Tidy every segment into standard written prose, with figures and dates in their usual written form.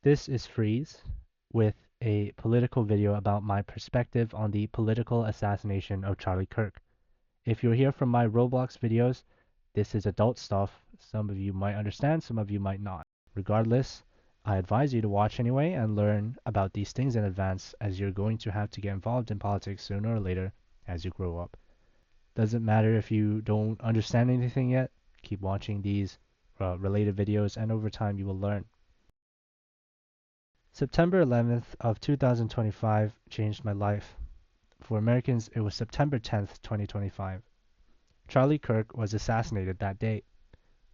This is Freeze with a political video about my perspective on the political assassination of Charlie Kirk. If you're here from my Roblox videos, this is adult stuff. Some of you might understand, some of you might not. Regardless, I advise you to watch anyway and learn about these things in advance, as you're going to have to get involved in politics sooner or later as you grow up. Doesn't matter if you don't understand anything yet, keep watching these related videos and over time you will learn. September 11th of 2025 changed my life. For Americans, it was September 10th, 2025. Charlie Kirk was assassinated that day.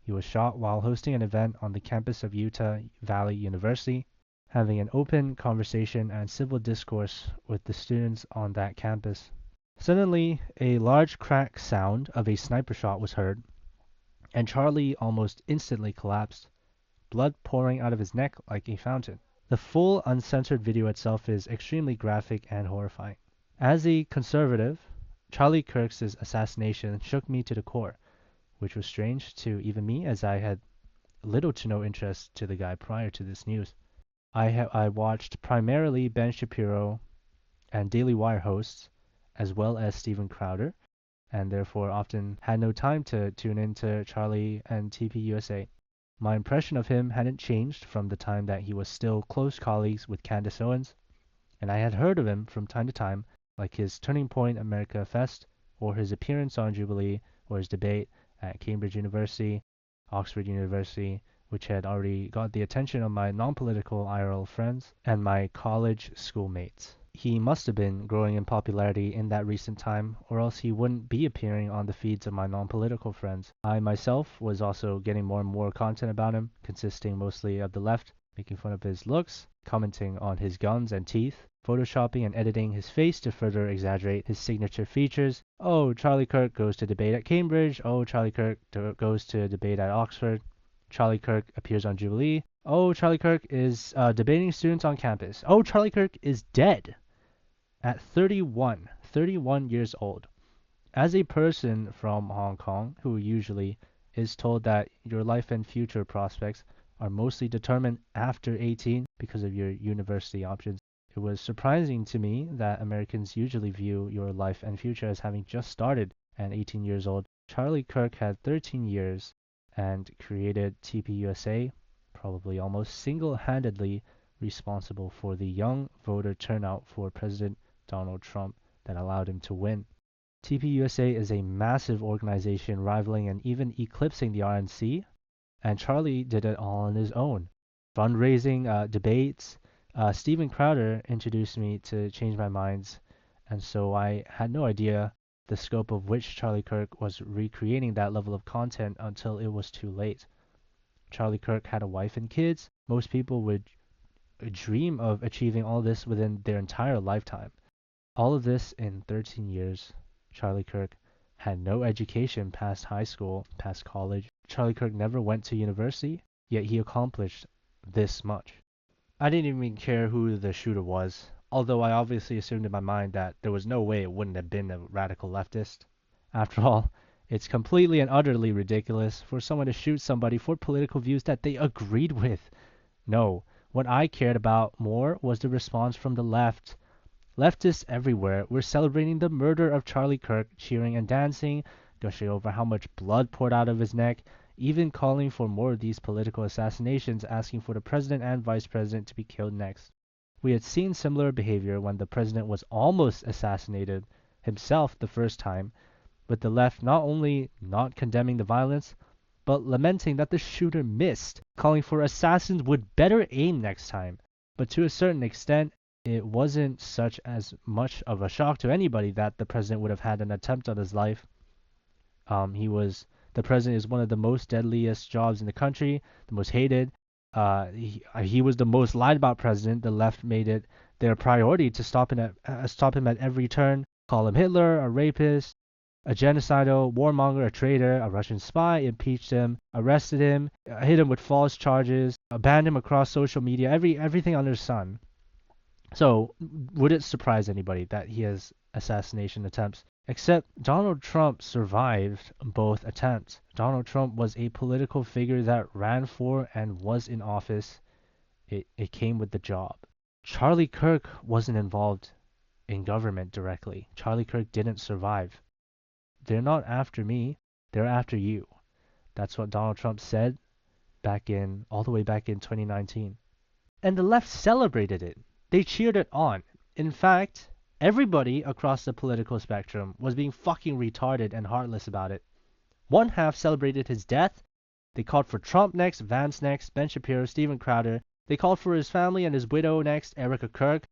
He was shot while hosting an event on the campus of Utah Valley University, having an open conversation and civil discourse with the students on that campus. Suddenly, a large crack sound of a sniper shot was heard, and Charlie almost instantly collapsed, blood pouring out of his neck like a fountain. The full uncensored video itself is extremely graphic and horrifying. As a conservative, Charlie Kirk's assassination shook me to the core, which was strange to even me as I had little to no interest to the guy prior to this news. I watched primarily Ben Shapiro and Daily Wire hosts, as well as Steven Crowder, and therefore often had no time to tune into Charlie and TPUSA. My impression of him hadn't changed from the time that he was still close colleagues with Candace Owens, and I had heard of him from time to time, like his Turning Point America Fest, or his appearance on Jubilee, or his debate at Cambridge University, Oxford University, which had already got the attention of my non-political IRL friends and my college schoolmates. He must have been growing in popularity in that recent time, or else he wouldn't be appearing on the feeds of my non-political friends. I myself was also getting more and more content about him, consisting mostly of the left, making fun of his looks, commenting on his guns and teeth, photoshopping and editing his face to further exaggerate his signature features. Oh, Charlie Kirk goes to debate at Cambridge. Oh, Charlie Kirk goes to debate at Oxford. Charlie Kirk appears on Jubilee. Oh, Charlie Kirk is debating students on campus. Oh, Charlie Kirk is dead at 31 years old. As a person from Hong Kong who usually is told that your life and future prospects are mostly determined after 18 because of your university options, it was surprising to me that Americans usually view your life and future as having just started at 18 years old. Charlie Kirk had 13 years and created TPUSA, probably almost single-handedly responsible for the young voter turnout for President Donald Trump that allowed him to win. TPUSA is a massive organization rivaling and even eclipsing the RNC, and Charlie did it all on his own. Fundraising, debates. Steven Crowder introduced me to Change My Minds, and so I had no idea the scope of which Charlie Kirk was recreating that level of content until it was too late. Charlie Kirk had a wife and kids. Most people would dream of achieving all this within their entire lifetime. All of this in 13 years. Charlie Kirk had no education past high school, past college. Charlie Kirk never went to university, yet he accomplished this much. I didn't even care who the shooter was, although I obviously assumed in my mind that there was no way it wouldn't have been a radical leftist. After all, it's completely and utterly ridiculous for someone to shoot somebody for political views that they agreed with. No, what I cared about more was the response from the left. Leftists everywhere were celebrating the murder of Charlie Kirk, cheering and dancing, gushing over how much blood poured out of his neck, even calling for more of these political assassinations, asking for the president and vice president to be killed next. We had seen similar behavior when the president was almost assassinated himself the first time, with the left not only not condemning the violence, but lamenting that the shooter missed, calling for assassins would better aim next time. But to a certain extent, it wasn't such as much of a shock to anybody that the president would have had an attempt on his life. The president is one of the most deadliest jobs in the country, the most hated. He was the most lied about president. The left made it their priority to stop him at every turn, call him Hitler, a rapist, a genocidal, warmonger, a traitor, a Russian spy, impeached him, arrested him, hit him with false charges, banned him across social media, everything under the sun. So, would it surprise anybody that he has assassination attempts? Except Donald Trump survived both attempts. Donald Trump was a political figure that ran for and was in office It came with the job. Charlie Kirk wasn't involved in government directly. Charlie Kirk didn't survive. They're not after me, they're after you. That's what Donald Trump said all the way back in 2019. And the left celebrated it. They cheered it on. In fact, everybody across the political spectrum was being fucking retarded and heartless about it. One half celebrated his death. They called for Trump next, Vance next, Ben Shapiro, Steven Crowder. They called for his family and his widow next, Erica Kirk.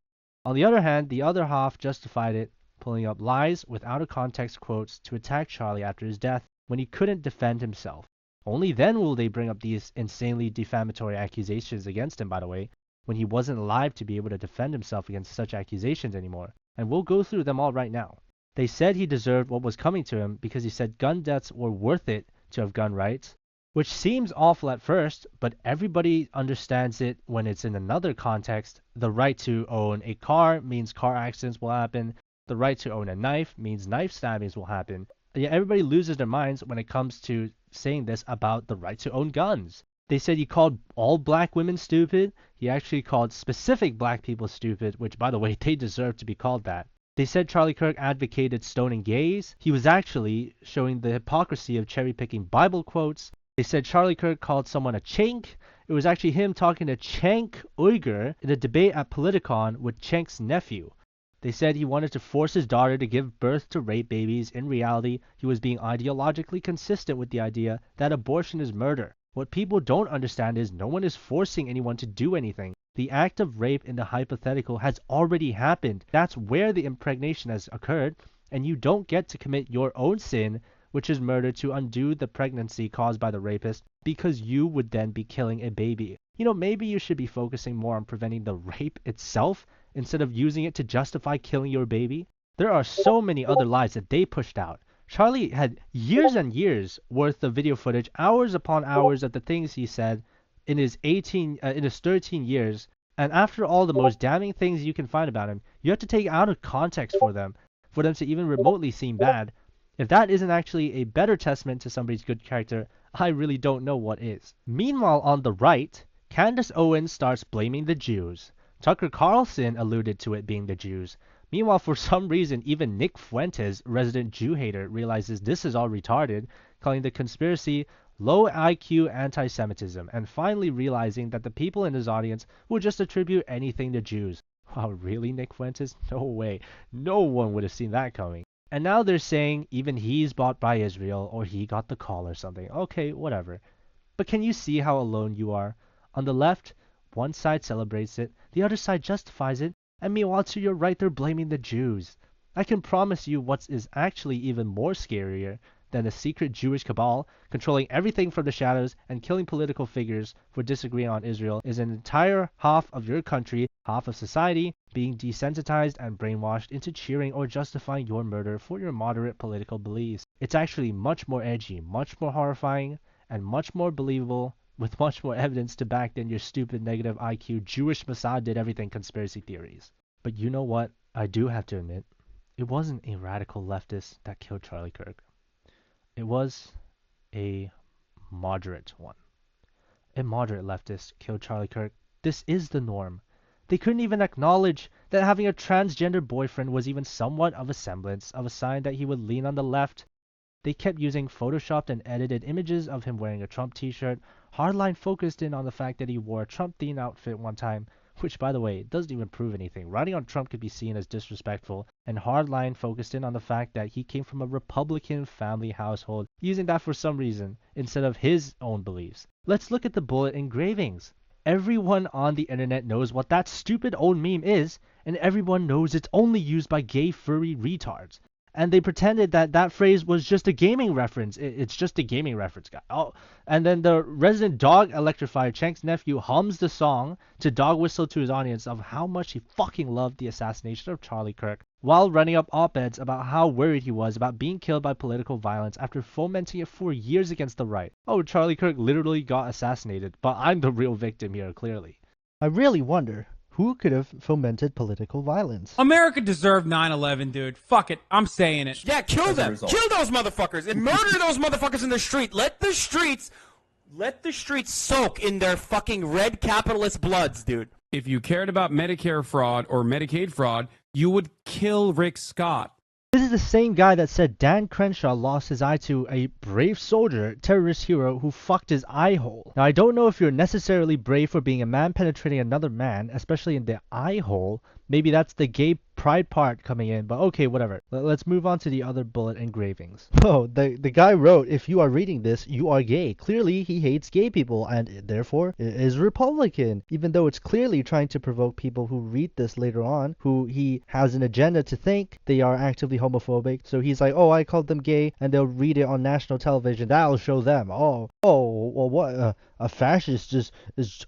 On the other hand, the other half justified it, pulling up lies with out-of-context quotes to attack Charlie after his death when he couldn't defend himself. Only then will they bring up these insanely defamatory accusations against him, by the way, when he wasn't alive to be able to defend himself against such accusations anymore. And we'll go through them all right now. They said he deserved what was coming to him because he said gun deaths were worth it to have gun rights, which seems awful at first, but everybody understands it when it's in another context. The right to own a car means car accidents will happen. The right to own a knife means knife stabbings will happen. Yeah, everybody loses their minds when it comes to saying this about the right to own guns. They said he called all black women stupid. He actually called specific black people stupid, which, by the way, they deserve to be called that. They said Charlie Kirk advocated stoning gays. He was actually showing the hypocrisy of cherry-picking Bible quotes. They said Charlie Kirk called someone a chink. It was actually him talking to Cenk Uygur in a debate at Politicon with Cenk's nephew. They said he wanted to force his daughter to give birth to rape babies. In reality, he was being ideologically consistent with the idea that abortion is murder. What people don't understand is no one is forcing anyone to do anything. The act of rape in the hypothetical has already happened. That's where the impregnation has occurred, and you don't get to commit your own sin, which is murder, to undo the pregnancy caused by the rapist, because you would then be killing a baby. You know, maybe you should be focusing more on preventing the rape itself instead of using it to justify killing your baby. There are so many other lies that they pushed out. Charlie had years and years worth of video footage, hours upon hours of the things he said in his 13 years, and after all the most damning things you can find about him, you have to take out of context for them to even remotely seem bad. If that isn't actually a better testament to somebody's good character, I really don't know what is. Meanwhile, on the right, Candace Owens starts blaming the Jews. Tucker Carlson alluded to it being the Jews. Meanwhile, for some reason, even Nick Fuentes, resident Jew hater, realizes this is all retarded, calling the conspiracy low IQ anti-Semitism, and finally realizing that the people in his audience will just attribute anything to Jews. Wow, really, Nick Fuentes? No way. No one would have seen that coming. And now they're saying even he's bought by Israel, or he got the call or something. Okay, whatever. But can you see how alone you are? On the left, one side celebrates it, the other side justifies it, and meanwhile to your right they're blaming the Jews. I can promise you what is actually even more scarier than a secret Jewish cabal controlling everything from the shadows and killing political figures for disagreeing on Israel is an entire half of your country, half of society, being desensitized and brainwashed into cheering or justifying your murder for your moderate political beliefs. It's actually much more edgy, much more horrifying, and much more believable, with much more evidence to back than your stupid negative IQ Jewish Mossad did everything conspiracy theories. But you know what? I do have to admit, it wasn't a radical leftist that killed Charlie Kirk. It was a moderate one. A moderate leftist killed Charlie Kirk. This is the norm. They couldn't even acknowledge that having a transgender boyfriend was even somewhat of a semblance of a sign that he would lean on the left. They kept using photoshopped and edited images of him wearing a Trump t-shirt. Hardline focused in on the fact that he wore a Trump-themed outfit one time, which, by the way, doesn't even prove anything. Riding on Trump could be seen as disrespectful, and Hardline focused in on the fact that he came from a Republican family household, using that for some reason, instead of his own beliefs. Let's look at the bullet engravings. Everyone on the internet knows what that stupid old meme is, and everyone knows it's only used by gay furry retards. And they pretended that that phrase was just a gaming reference. It's just a gaming reference, guy. Oh, and then the resident dog electrifier, Cenk's nephew, hums the song to dog whistle to his audience of how much he fucking loved the assassination of Charlie Kirk, while running up op-eds about how worried he was about being killed by political violence after fomenting it for years against the right. Oh, Charlie Kirk literally got assassinated, but I'm the real victim here, clearly. I really wonder who could have fomented political violence. America deserved 9/11, dude. Fuck it. I'm saying it. Yeah, kill them. Kill those motherfuckers and murder those motherfuckers in the street. Let the streets Let the streets soak in their fucking red capitalist bloods, dude. If you cared about Medicare fraud or Medicaid fraud, you would kill Rick Scott. This is the same guy that said Dan Crenshaw lost his eye to a brave soldier, terrorist hero who fucked his eye hole. Now, I don't know if you're necessarily brave for being a man penetrating another man, especially in the eye hole. Maybe that's the gay pride part coming in, but okay, whatever. Let's move on to the other bullet engravings. Oh, the guy wrote, if you are reading this, you are gay. Clearly, he hates gay people and therefore is Republican, even though it's clearly trying to provoke people who read this later on, who he has an agenda to think they are actively homophobic. So he's like, oh, I called them gay, and they'll read it on national television. That'll show them. Oh, well, what? A fascist is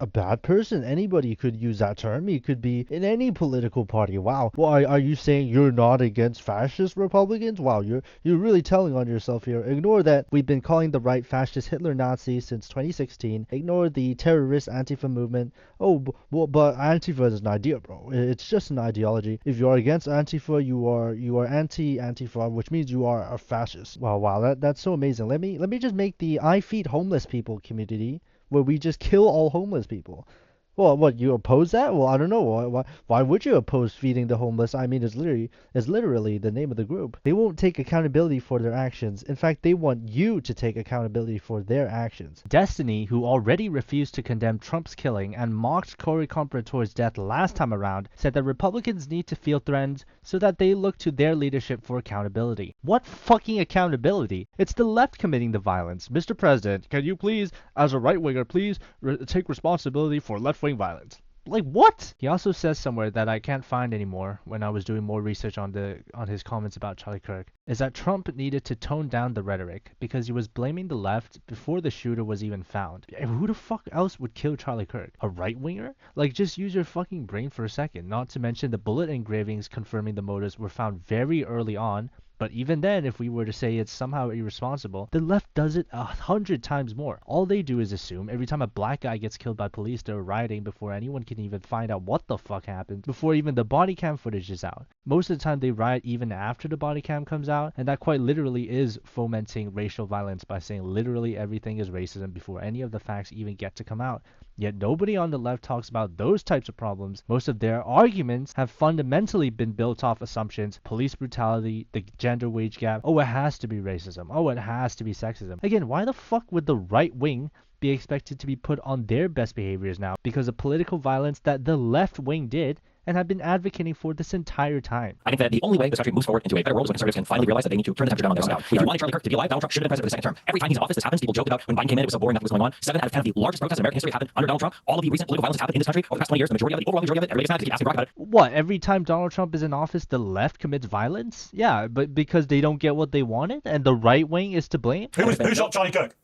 a bad person. Anybody could use that term. He could be in any political party. Wow. Well, are you saying you're not against fascist Republicans? Wow, you're really telling on yourself here. Ignore that we've been calling the right fascist Hitler Nazi since 2016. Ignore the terrorist Antifa movement. Oh, but Antifa is an idea, bro. It's just an ideology. If you're against Antifa, you are anti-Antifa, which means you are a fascist. Wow, that's so amazing. Let me just make the I feed homeless people community where we just kill all homeless people. Well, what, you oppose that? Well, I don't know. Why would you oppose feeding the homeless? I mean, it's literally the name of the group. They won't take accountability for their actions. In fact, they want you to take accountability for their actions. Destiny, who already refused to condemn Trump's killing and mocked Corey Comparator's death last time around, said that Republicans need to feel threatened so that they look to their leadership for accountability. What fucking accountability? It's the left committing the violence. Mr. President, can you please, as a right-winger, please take responsibility for left-wing violence? Like, what? He also says somewhere that I can't find anymore when I was doing more research on his comments about Charlie Kirk, is that Trump needed to tone down the rhetoric because he was blaming the left before the shooter was even found. Who the fuck else would kill Charlie Kirk? A right-winger? Like, just use your fucking brain for a second. Not to mention the bullet engravings confirming the motives were found very early on. But even then, if we were to say it's somehow irresponsible, the left does it 100 times more. All they do is assume every time a black guy gets killed by police, they're rioting before anyone can even find out what the fuck happened, before even the body cam footage is out. Most of the time they riot even after the body cam comes out, and that quite literally is fomenting racial violence by saying literally everything is racism before any of the facts even get to come out. Yet nobody on the left talks about those types of problems. Most of their arguments have fundamentally been built off assumptions, police brutality, the gender wage gap. Oh, it has to be racism. Oh, it has to be sexism. Again, why the fuck would the right wing be expected to be put on their best behaviors now because of political violence that the left wing did and have been advocating for this entire time? I think that the only way this country moves forward into a better world is when conservatives can finally realize that they need to turn the temperature down on their side. If you wanted Charlie Kirk to be alive, Donald Trump should have been president for the second term. Every time he's in office, this happens. People joked about when Biden came in, it was so boring, nothing was going on. 7 out of 10 of the largest protests in American history have happened under Donald Trump. All of the recent political violence has happened in this country over the past 20 years. The overwhelming majority of it, everybody gets mad because they keep asking Barack about it. What, every time Donald Trump is in office, the left commits violence? Yeah, but because they don't get what they wanted and the right wing is to blame? Who shot Charlie Kirk?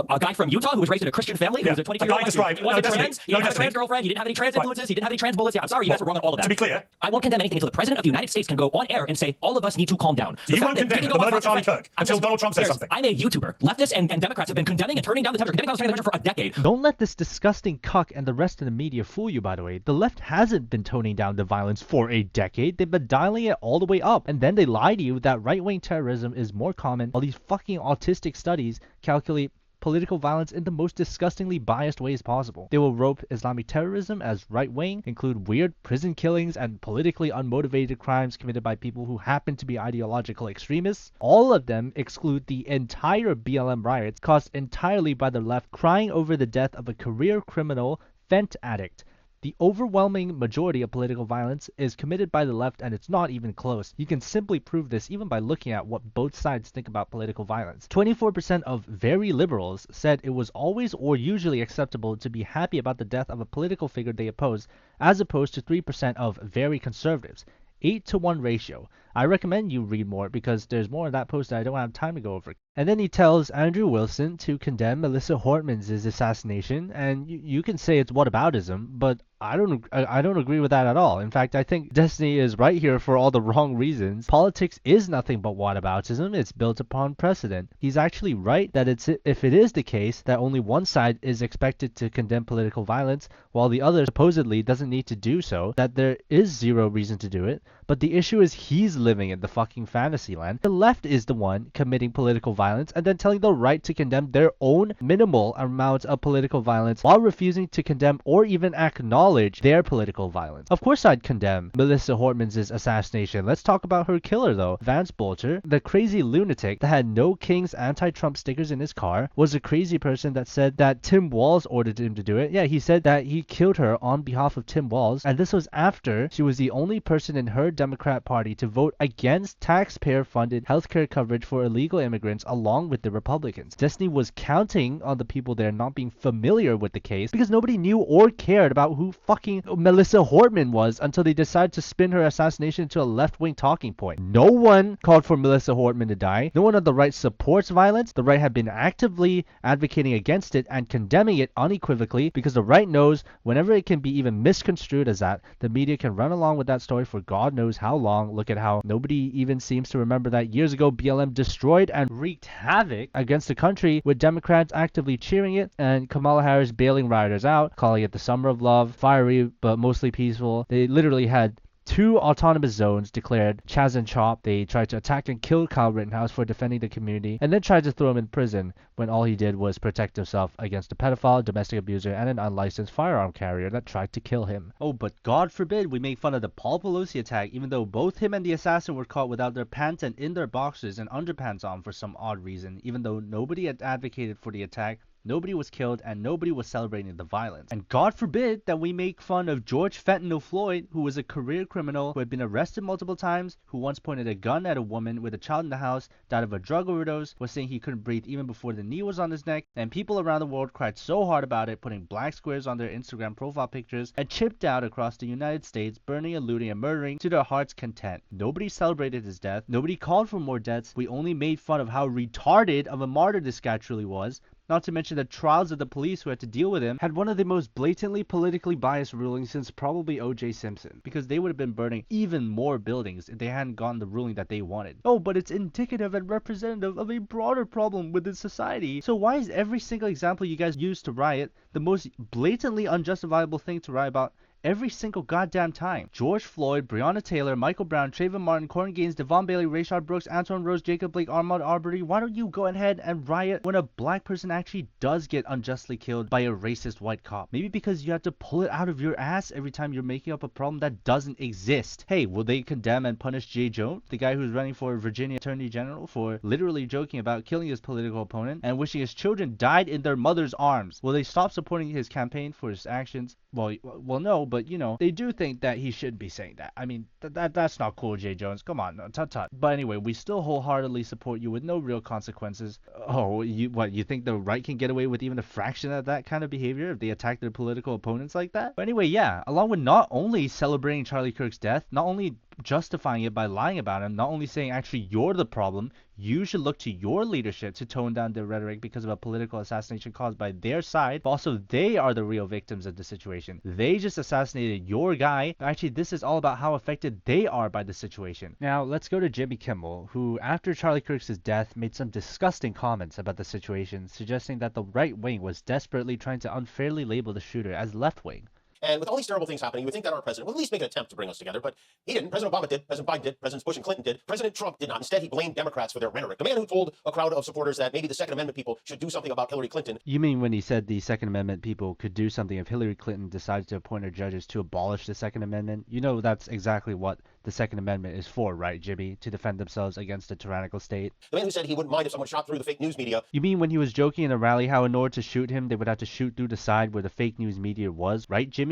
A guy from Utah who was raised in a Christian family, who was a 22-year-old. He wasn't trans. He didn't have a trans girlfriend. He didn't have any trans influences. He didn't have any trans bullets. Yeah, I'm sorry, you guys were wrong on all of that. To be clear, I won't condemn anything until the president of the United States can go on air and say all of us need to calm down. you won't condemn the murder of Charlie Kirk until Donald Trump says something. I'm a YouTuber. Leftists and Democrats have been condemning and turning down the temperature, for a decade. Don't let this disgusting cuck and the rest of the media fool you, by the way. The left hasn't been toning down the violence for a decade. They've been dialing it all the way up. And then they lie to you that right-wing terrorism is more common. All these fucking autistic studies calculate political violence in the most disgustingly biased ways possible. They will rope Islamic terrorism as right-wing, include weird prison killings and politically unmotivated crimes committed by people who happen to be ideological extremists. All of them exclude the entire BLM riots caused entirely by the left crying over the death of a career criminal fent addict. The overwhelming majority of political violence is committed by the left, and it's not even close. You can simply prove this even by looking at what both sides think about political violence. 24% of very liberals said it was always or usually acceptable to be happy about the death of a political figure they oppose, as opposed to 3% of very conservatives. 8-to-1 ratio. I recommend you read more because there's more in that post that I don't have time to go over. And then he tells Andrew Wilson to condemn Melissa Hortman's assassination, and you can say it's whataboutism, but I don't agree with that at all. In fact, I think Destiny is right here for all the wrong reasons. Politics is nothing but whataboutism. It's built upon precedent. He's actually right that if it is the case that only one side is expected to condemn political violence while the other supposedly doesn't need to do so, that there is zero reason to do it. But the issue is he's living in the fucking fantasy land. The left is the one committing political violence violence and then telling the right to condemn their own minimal amounts of political violence while refusing to condemn or even acknowledge their political violence. Of course I'd condemn Melissa Hortman's assassination. Let's talk about her killer though. Vance Bolger, the crazy lunatic that had no King's anti-Trump stickers in his car, was a crazy person that said that Tim Walz ordered him to do it. Yeah, he said that he killed her on behalf of Tim Walz, and this was after she was the only person in her Democrat Party to vote against taxpayer-funded healthcare coverage for illegal immigrants along with the Republicans. Destiny was counting on the people there not being familiar with the case because nobody knew or cared about who fucking Melissa Hortman was until they decided to spin her assassination into a left-wing talking point. No one called for Melissa Hortman to die. No one on the right supports violence. The right have been actively advocating against it and condemning it unequivocally because the right knows whenever it can be even misconstrued as that, the media can run along with that story for God knows how long. Look at how nobody even seems to remember that years ago BLM destroyed and wreaked havoc against the country with Democrats actively cheering it and Kamala Harris bailing rioters out, calling it the summer of love, fiery but mostly peaceful. They literally had 2 autonomous zones declared Chaz and Chop. They tried to attack and kill Kyle Rittenhouse for defending the community and then tried to throw him in prison when all he did was protect himself against a pedophile, domestic abuser, and an unlicensed firearm carrier that tried to kill him. Oh, but God forbid we make fun of the Paul Pelosi attack even though both him and the assassin were caught without their pants and in their boxers and underpants on for some odd reason, even though nobody had advocated for the attack. Nobody was killed and nobody was celebrating the violence. And God forbid that we make fun of George Fentanyl Floyd, who was a career criminal who had been arrested multiple times, who once pointed a gun at a woman with a child in the house, died of a drug overdose, was saying he couldn't breathe even before the knee was on his neck, and people around the world cried so hard about it, putting black squares on their Instagram profile pictures, and chipped out across the United States, burning and looting and murdering to their heart's content. Nobody celebrated his death. Nobody called for more deaths. We only made fun of how retarded of a martyr this guy truly was. Not to mention the trials of the police who had to deal with him had one of the most blatantly politically biased rulings since probably O.J. Simpson, because they would have been burning even more buildings if they hadn't gotten the ruling that they wanted. Oh, but it's indicative and representative of a broader problem within society. So why is every single example you guys use to riot the most blatantly unjustifiable thing to riot about every single goddamn time? George Floyd, Breonna Taylor, Michael Brown, Trayvon Martin, Corey Gaines, Devon Bailey, Rayshard Brooks, Antoine Rose, Jacob Blake, Ahmaud Arbery. Why don't you go ahead and riot when a black person actually does get unjustly killed by a racist white cop? Maybe because you have to pull it out of your ass every time you're making up a problem that doesn't exist. Hey, will they condemn and punish Jay Jones, the guy who's running for Virginia Attorney General, for literally joking about killing his political opponent and wishing his children died in their mother's arms? Will they stop supporting his campaign for his actions? Well, no, but you know, they do think that he should be saying that. I mean, that's not cool, Jay Jones. Come on, tut. But anyway, we still wholeheartedly support you with no real consequences. Oh, you think the right can get away with even a fraction of that kind of behavior if they attack their political opponents like that? But anyway, yeah, along with not only celebrating Charlie Kirk's death, not only justifying it by lying about him, not only saying actually you're the problem, you should look to your leadership to tone down their rhetoric because of a political assassination caused by their side, but also they are the real victims of the situation. They just assassinated your guy. Actually, this is all about how affected they are by the situation. Now, let's go to Jimmy Kimmel, who after Charlie Kirk's death made some disgusting comments about the situation, suggesting that the right wing was desperately trying to unfairly label the shooter as left wing. And with all these terrible things happening, you would think that our president would at least make an attempt to bring us together, but he didn't. President Obama did, President Biden did, Presidents Bush and Clinton did. President Trump did not. Instead, he blamed Democrats for their rhetoric. The man who told a crowd of supporters that maybe the Second Amendment people should do something about Hillary Clinton. You mean when he said the Second Amendment people could do something if Hillary Clinton decided to appoint her judges to abolish the Second Amendment? You know that's exactly what the Second Amendment is for, right, Jimmy? To defend themselves against a tyrannical state. The man who said he wouldn't mind if someone shot through the fake news media. You mean when he was joking in a rally how in order to shoot him, they would have to shoot through the side where the fake news media was, right, Jimmy?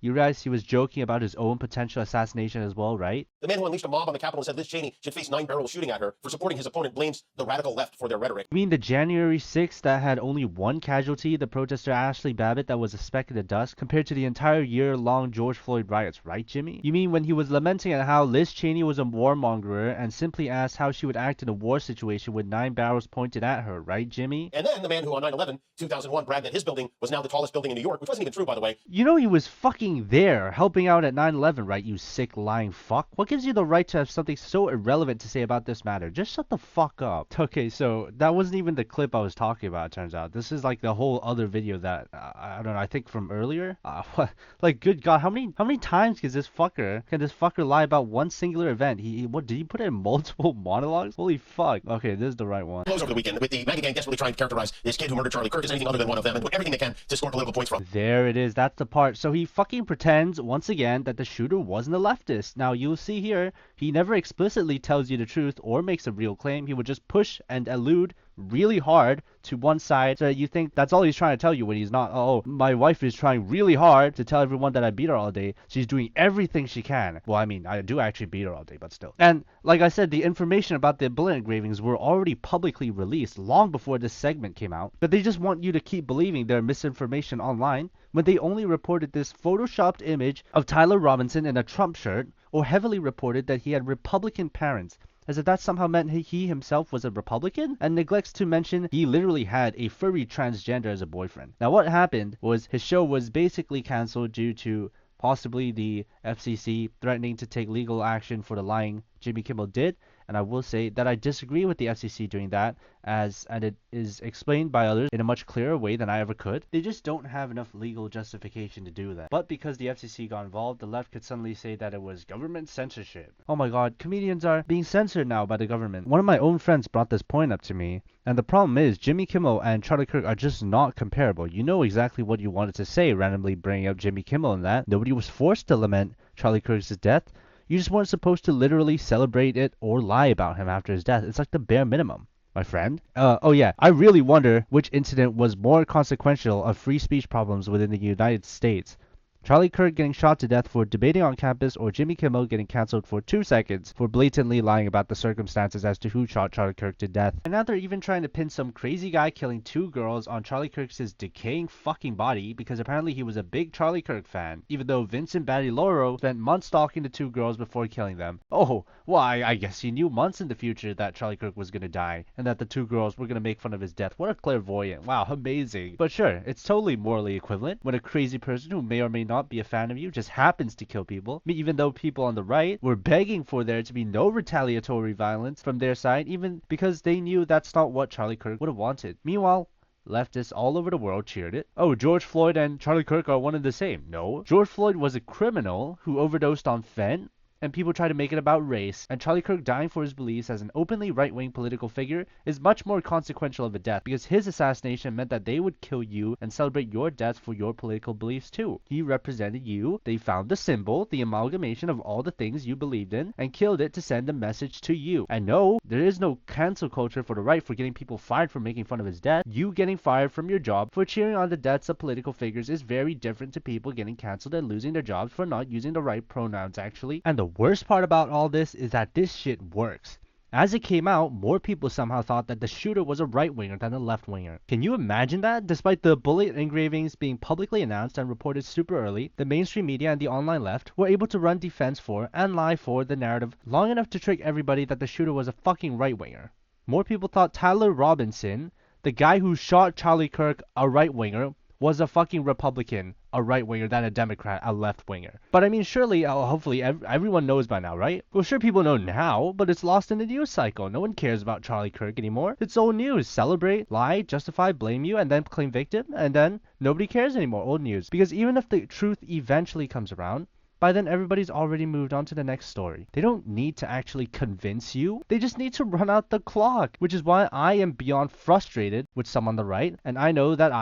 You realize he was joking about his own potential assassination as well, right? The man who unleashed a mob on the Capitol and said Liz Cheney should face 9 barrels shooting at her for supporting his opponent blames the radical left for their rhetoric. You mean the January 6th that had only one casualty, the protester Ashley Babbitt that was a speck in the dust, compared to the entire year-long George Floyd riots, right, Jimmy? You mean when he was lamenting at how Liz Cheney was a warmongerer and simply asked how she would act in a war situation with 9 barrels pointed at her, right, Jimmy? And then the man who on 9/11, 2001 bragged that his building was now the tallest building in New York, which wasn't even true, by the way. You know he was fucking fucking there, helping out at 9/11, right, you sick lying fuck? What gives you the right to have something so irrelevant to say about this matter? Just shut the fuck up. Okay, so that wasn't even the clip I was talking about, it turns out. This is like the whole other video that, I don't know, I think from earlier? What? Like, good God, how many times can this fucker lie about one singular event? What, did he put it in multiple monologues? Holy fuck. Okay, this is the right one. Over the weekend with the MAGA gang desperately trying to characterize this kid who murdered Charlie Kirk as anything other than one of them and put everything they can to score political points from. There it is, that's the part. So he fucking pretends, once again, that the shooter wasn't a leftist. Now, you'll see here, he never explicitly tells you the truth or makes a real claim. He would just push and allude really hard to one side so that you think that's all he's trying to tell you when he's not. Oh, my wife is trying really hard to tell everyone that I beat her all day. She's doing everything she can. Well, I mean, I do actually beat her all day, but still. And like I said, the information about the bullet engravings were already publicly released long before this segment came out, but they just want you to keep believing their misinformation online when they only reported this photoshopped image of Tyler Robinson in a Trump shirt, or heavily reported that he had Republican parents, as if that somehow meant he himself was a Republican, and neglects to mention he literally had a furry transgender as a boyfriend. Now, what happened was his show was basically cancelled due to possibly the FCC threatening to take legal action for the lying Jimmy Kimmel did, and I will say that I disagree with the FCC doing that, and it is explained by others in a much clearer way than I ever could. They just don't have enough legal justification to do that. But because the FCC got involved, the left could suddenly say that it was government censorship. Oh my god, comedians are being censored now by the government. One of my own friends brought this point up to me, and the problem is Jimmy Kimmel and Charlie Kirk are just not comparable. You know exactly what you wanted to say, randomly bringing up Jimmy Kimmel in that. Nobody was forced to lament Charlie Kirk's death. You just weren't supposed to literally celebrate it or lie about him after his death. It's like the bare minimum, my friend. Oh yeah, I really wonder which incident was more consequential of free speech problems within the United States. Charlie Kirk getting shot to death for debating on campus, or Jimmy Kimmel getting cancelled for 2 seconds for blatantly lying about the circumstances as to who shot Charlie Kirk to death. And now they're even trying to pin some crazy guy killing 2 girls on Charlie Kirk's decaying fucking body because apparently he was a big Charlie Kirk fan, even though Vincent Battiloro spent months stalking the 2 girls before killing them. Oh, well, I guess he knew months in the future that Charlie Kirk was gonna die and that the 2 girls were gonna make fun of his death. What a clairvoyant. Wow, amazing. But sure, it's totally morally equivalent when a crazy person who may or may not be a fan of you just happens to kill people, even though people on the right were begging for there to be no retaliatory violence from their side, even because they knew that's not what Charlie Kirk would have wanted. Meanwhile, leftists all over the world cheered it. Oh, George Floyd and Charlie Kirk are one and the same. No, George Floyd was a criminal who overdosed on fentanyl, and people try to make it about race, and Charlie Kirk dying for his beliefs as an openly right-wing political figure is much more consequential of a death, because his assassination meant that they would kill you and celebrate your death for your political beliefs too. He represented you, they found the symbol, the amalgamation of all the things you believed in, and killed it to send a message to you. And no, there is no cancel culture for the right for getting people fired for making fun of his death. You getting fired from your job for cheering on the deaths of political figures is very different to people getting cancelled and losing their jobs for not using the right pronouns actually. And the worst part about all this is that this shit works. As it came out, more people somehow thought that the shooter was a right-winger than a left-winger. Can you imagine that? Despite the bullet engravings being publicly announced and reported super early, the mainstream media and the online left were able to run defense for and lie for the narrative long enough to trick everybody that the shooter was a fucking right-winger. More people thought Tyler Robinson, the guy who shot Charlie Kirk, a right-winger, was a fucking Republican, a right-winger, than a Democrat, a left-winger. But I mean, surely, hopefully, everyone knows by now, right? Well, sure, people know now, but it's lost in the news cycle. No one cares about Charlie Kirk anymore. It's old news. Celebrate, lie, justify, blame you, and then claim victim, and then nobody cares anymore. Old news. Because even if the truth eventually comes around, by then everybody's already moved on to the next story. They don't need to actually convince you. They just need to run out the clock, which is why I am beyond frustrated with some on the right, and I know that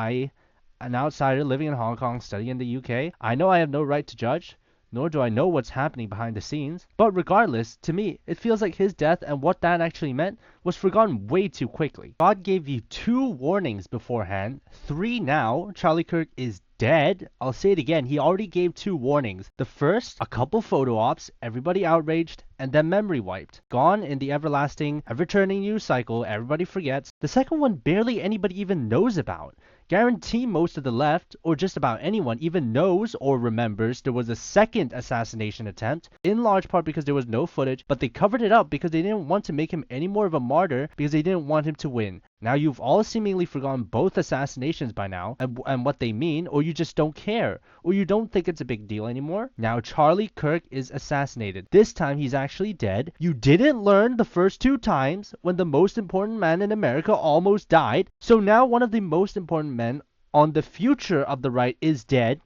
an outsider living in Hong Kong, studying in the UK, I know I have no right to judge, nor do I know what's happening behind the scenes. But regardless, to me, it feels like his death and what that actually meant was forgotten way too quickly. God gave you 2 warnings beforehand, 3 now. Charlie Kirk is dead. I'll say it again, he already gave 2 warnings. The first, a couple photo ops, everybody outraged, and then memory wiped. Gone in the everlasting, ever-turning news cycle, everybody forgets. The second one barely anybody even knows about. Guarantee most of the left, or just about anyone, even knows or remembers there was a second assassination attempt, in large part because there was no footage, but they covered it up because they didn't want to make him any more of a martyr because they didn't want him to win. Now you've all seemingly forgotten both assassinations by now and what they mean, or you just don't care, or you don't think it's a big deal anymore. Now Charlie Kirk is assassinated. This time he's actually dead. You didn't learn the first 2 times when the most important man in America almost died. So now one of the most important men on the future of the right is dead,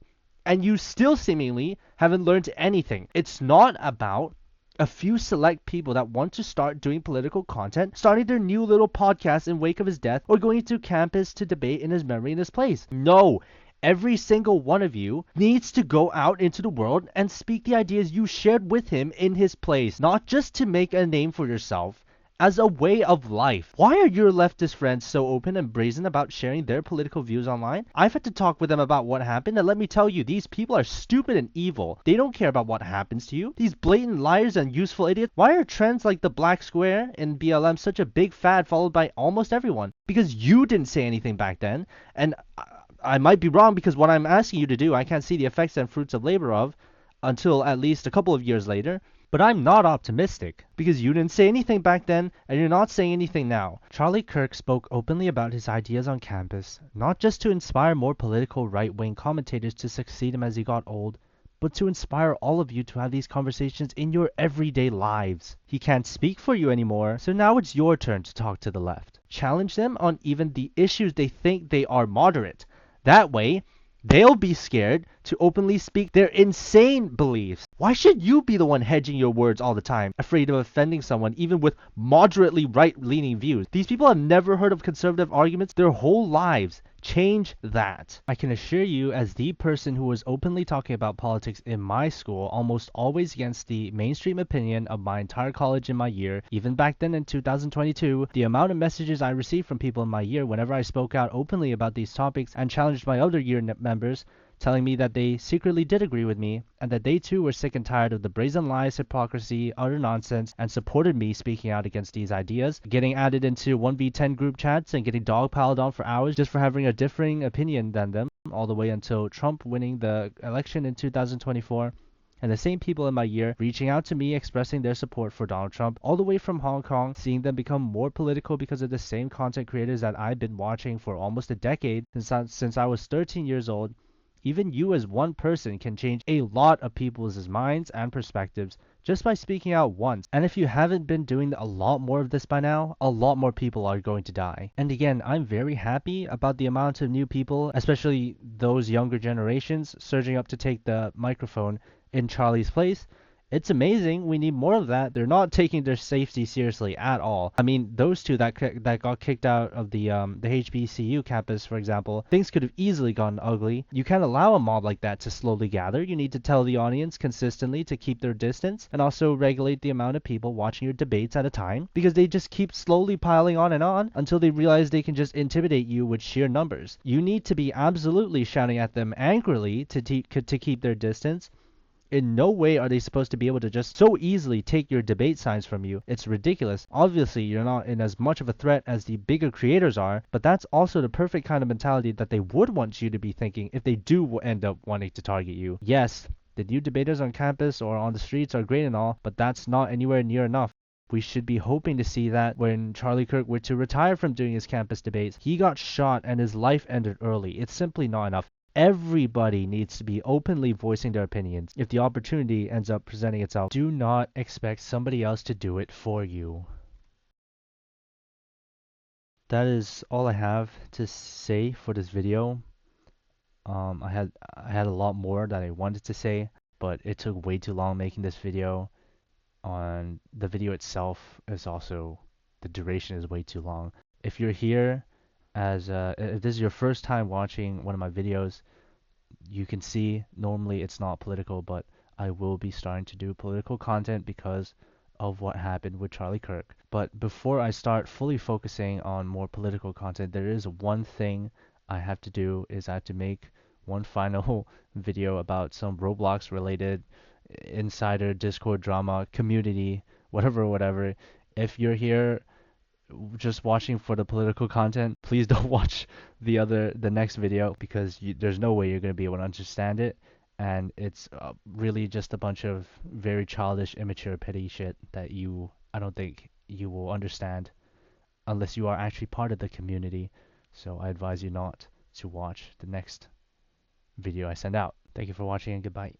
and you still seemingly haven't learned anything. It's not about a few select people that want to start doing political content, starting their new little podcast in wake of his death, or going to campus to debate in his memory in his place. No. Every single one of you needs to go out into the world and speak the ideas you shared with him in his place, not just to make a name for yourself, as a way of life. Why are your leftist friends so open and brazen about sharing their political views online? I've had to talk with them about what happened, and let me tell you, these people are stupid and evil. They don't care about what happens to you. These blatant liars and useful idiots. Why are trends like the black square in BLM such a big fad followed by almost everyone? Because you didn't say anything back then, and I might be wrong because what I'm asking you to do, I can't see the effects and fruits of labor of until at least a couple of years later. But I'm not optimistic, because you didn't say anything back then, and you're not saying anything now. Charlie Kirk spoke openly about his ideas on campus, not just to inspire more political right-wing commentators to succeed him as he got old, but to inspire all of you to have these conversations in your everyday lives. He can't speak for you anymore, so now it's your turn to talk to the left. Challenge them on even the issues they think they are moderate. That way, they'll be scared to openly speak their insane beliefs. Why should you be the one hedging your words all the time, afraid of offending someone even with moderately right-leaning views? These people have never heard of conservative arguments their whole lives. Change that. I can assure you, as the person who was openly talking about politics in my school, almost always against the mainstream opinion of my entire college in my year, even back then in 2022, the amount of messages I received from people in my year whenever I spoke out openly about these topics and challenged my other year members, telling me that they secretly did agree with me, and that they too were sick and tired of the brazen lies, hypocrisy, utter nonsense, and supported me speaking out against these ideas, getting added into 1v10 group chats and getting dogpiled on for hours just for having a differing opinion than them, all the way until Trump winning the election in 2024. And the same people in my year reaching out to me expressing their support for Donald Trump, all the way from Hong Kong, seeing them become more political because of the same content creators that I've been watching for almost a decade since I was 13 years old. Even you as one person can change a lot of people's minds and perspectives just by speaking out once. And if you haven't been doing a lot more of this by now, a lot more people are going to die. And again, I'm very happy about the amount of new people, especially those younger generations, surging up to take the microphone in Charlie's place. It's amazing. We need more of that. They're not taking their safety seriously at all. I mean, those two that got kicked out of the HBCU campus, for example, things could have easily gotten ugly. You can't allow a mob like that to slowly gather. You need to tell the audience consistently to keep their distance, and also regulate the amount of people watching your debates at a time, because they just keep slowly piling on and on until they realize they can just intimidate you with sheer numbers. You need to be absolutely shouting at them angrily to keep their distance. In no way are they supposed to be able to just so easily take your debate signs from you. It's ridiculous. Obviously, you're not in as much of a threat as the bigger creators are, but that's also the perfect kind of mentality that they would want you to be thinking if they do end up wanting to target you. Yes, the new debaters on campus or on the streets are great and all, but that's not anywhere near enough. We should be hoping to see that when Charlie Kirk were to retire from doing his campus debates, he got shot and his life ended early. It's simply not enough. Everybody needs to be openly voicing their opinions. If the opportunity ends up presenting itself, do not expect somebody else to do it for you. That is all I have to say for this video. I had a lot more that I wanted to say, but it took way too long making this video. On the video itself is also, the duration is way too long. If you're here if this is your first time watching one of my videos, you can see normally it's not political, but I will be starting to do political content because of what happened with Charlie Kirk. But before I start fully focusing on more political content, there is one thing I have to do, is I have to make one final video about some Roblox related insider Discord drama, community, whatever. If you're here just watching for the political content, please don't watch the next video, because there's no way you're going to be able to understand it, and it's really just a bunch of very childish, immature, petty shit that I don't think you will understand unless you are actually part of the community. So I advise you not to watch the next video I send out. Thank you for watching, and goodbye.